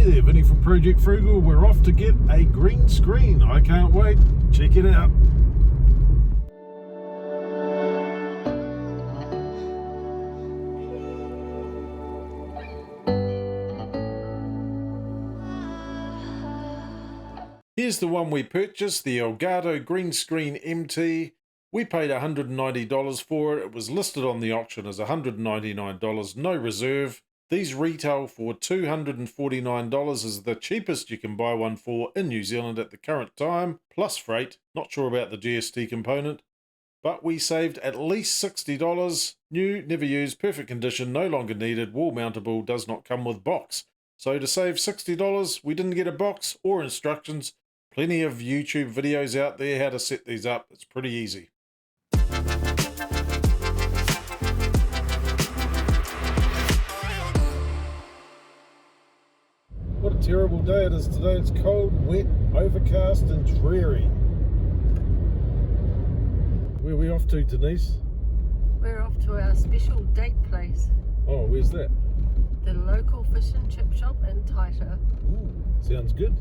Hey there, Vinny from Project Frugal. We're off to get a green screen. I can't wait. Check it out. Here's the one we purchased, the Elgato Green Screen MT. We paid $190 for it. It was listed on the auction as $199, no reserve. These retail for $249 is the cheapest you can buy one for in New Zealand at the current time, plus freight. Not sure about the GST component, but we saved at least $60. New, never used, perfect condition, no longer needed, wall mountable, does not come with box. So to save $60, we didn't get a box or instructions. Plenty of YouTube videos out there how to set these up. It's pretty easy. What a terrible day it is today. It's cold, wet, overcast and dreary. Where are we off to, Denise? We're off to our special date place. Oh, where's that? The local fish and chip shop in Taita. Ooh, sounds good.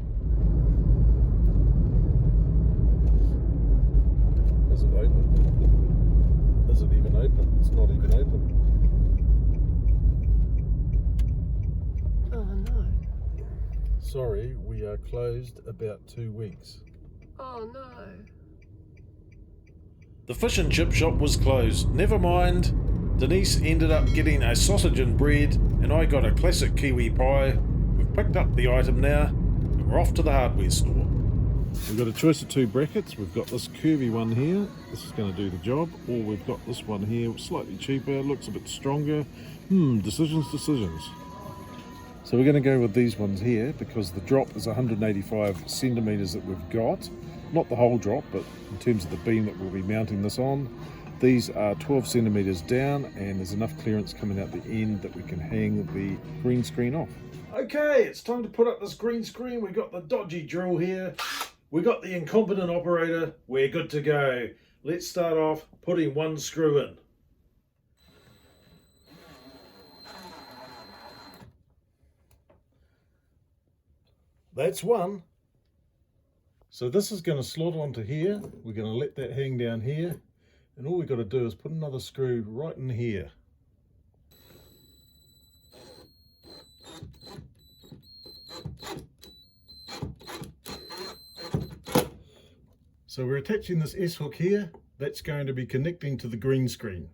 Is it open? Is it even open? It's not even open. Oh no. Sorry, we are closed about 2 weeks. Oh no. The fish and chip shop was closed. Never mind. Denise ended up getting a sausage and bread, and I got a classic kiwi pie. We've picked up the item now, and we're off to the hardware store. We've got a choice of 2 brackets. We've got this curvy one here. This is going to do the job. Or we've got this one here, slightly cheaper, looks a bit stronger. Decisions. So we're going to go with these ones here because the drop is 185 centimeters that we've got. Not the whole drop, but in terms of the beam that we'll be mounting this on. These are 12 centimeters down, and there's enough clearance coming out the end that we can hang the green screen off. Okay, it's time to put up this green screen. We've got the dodgy drill here. We've got the incompetent operator. We're good to go. Let's start off putting one screw in. That's one. So this is going to slot onto here. We're going to let that hang down here. And all we've got to do is put another screw right in here. So we're attaching this S-hook here. That's going to be connecting to the green screen.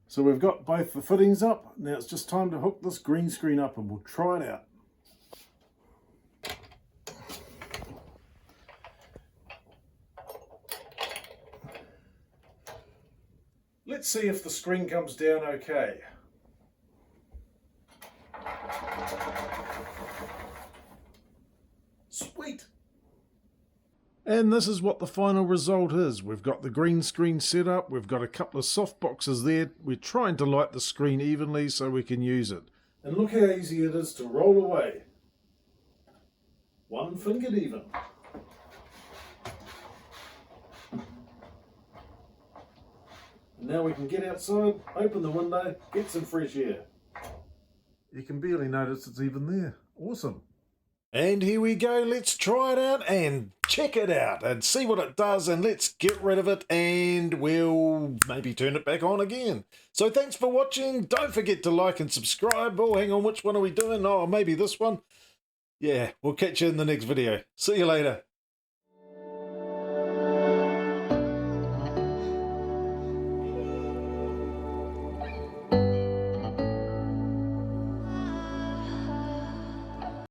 So we've got both the fittings up. Now it's just time to hook this green screen up and we'll try it out. Let's see if the screen comes down okay. Sweet! And this is what the final result is. We've got the green screen set up. We've got a couple of soft boxes there. We're trying to light the screen evenly so we can use it. And look how easy it is to roll away. One fingered even. And now we can get outside, open the window, get some fresh air. You can barely notice it's even there. Awesome. And here we go, let's try it out and check it out and see what it does, and let's get rid of it and we'll maybe turn it back on again. So thanks for watching. Don't forget to like and subscribe. Oh, hang on, which one are we doing? Oh, maybe this one. Yeah, we'll catch you in the next video. See you later.